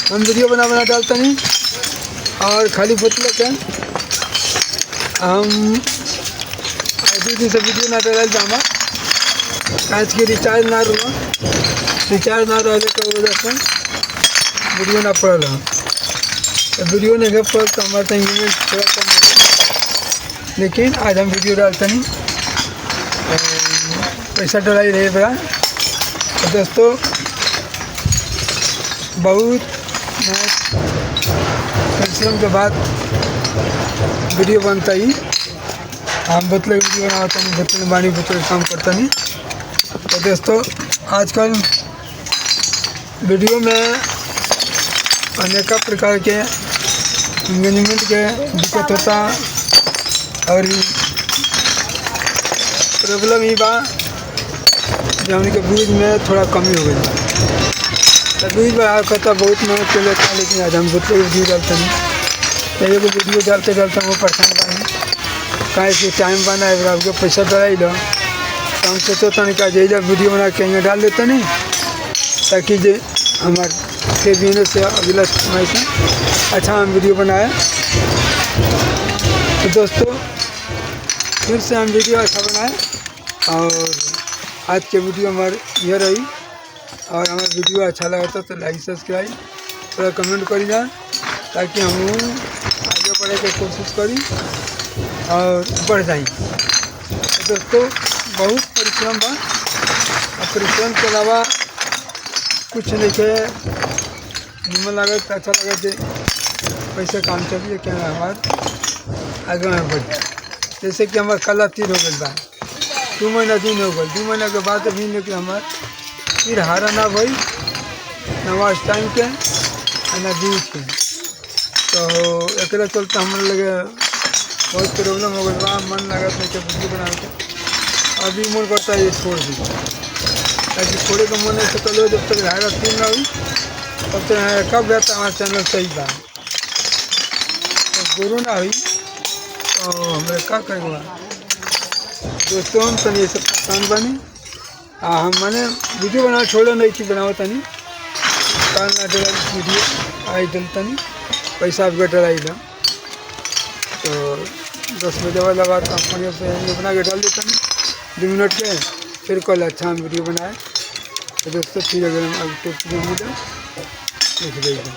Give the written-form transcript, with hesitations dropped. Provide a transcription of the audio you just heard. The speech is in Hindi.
हम वीडियो बना बना डालते नहीं और खाली बोतल के हम दीदी से वीडियो ना डाल जामा आज के रिचार्ज ना रहा के वजह से वीडियो ना पड़ल तो वीडियो नहीं पड़ल तो हमारे एंगेजमेंट थोड़ा कम हो, लेकिन आज हम वीडियो डालते नहीं पैसा डलाई रहे बड़ा। तो दोस्तों बहुत परिश्रम के बाद वीडियो बनता ही हम बोतल वीडियो बनाता नहीं, बोतल पानी बोतल काम करता नहीं। तो दोस्तों आजकल वीडियो में अनेक प्रकार के एंगेजमेंट के दिक्कत होता और प्रॉब्लम ही बा जो हमने के व्यूज में थोड़ा कमी हो गई। तो व्यूज बढ़ा करता बहुत मेहनत कर लेता, लेकिन आज हम बोतल वीडियो डालते नहीं तो एगो वीडियो डालते डालते वो परेशान बने कहीं से टाइम बना है आपके पैसा डराई लो। तो हम सोचता नहीं का जैसा वीडियो बना के यहाँ डाल देते नहीं ताकि जो हमारे के बिजनेस से अगला समय से अच्छा हम वीडियो बनाए। तो दोस्तों फिर से हम वीडियो अच्छा बनाए और आज के वीडियो हमारे यह रही। और हमारा वीडियो अच्छा लगा तो लाइक सब्सक्राइब थोड़ा कमेंट करी जाए ताकि हम आगे बढ़े की कोशिश करी और बढ़ जाए। तो दोस्तों बहुत परिश्रम बा और परिश्रम के अलावा कुछ नहीं है, निमन लगे तो अच्छा लगे पैसे काम चलिए क्या हमारे आगे में बढ़। जैसे कि हमारे कला तीर हो गई बा 2 महीना दिन हो गए, 2 महीना के बाद अभी लेकिन हमारे फिर हारा ना भाई नवाज टाइम के ना दूध के। तो एक चलते हमारे लगे बहुत प्रॉब्लम हो गई बा, मन लगा था कि वीडियो बना के अभी मन करता है ये छोड़ दी ताकि छोड़े का मन ऐसे चलो जब तक हारा तीन ना हुई तब तक कब रहता हमारा चैनल सही बा। तो गुरु ना हुई तो हमें क्या करेगा दोस्तों। हम तनी ये सब परेशान बनी हम मैंने वीडियो बना छोड़ो नहीं थी बनावता नहीं काल ना डरा वीडियो आई डलता नहीं पैसा आपका डराई ला। तो 10 बजे वाला बात हम बना के डाल देता नहीं 2 मिनट के फिर कल अच्छा हम वीडियो बनाए। तो दोस्तों फिर अगर हम अब तो मिले देख देगा।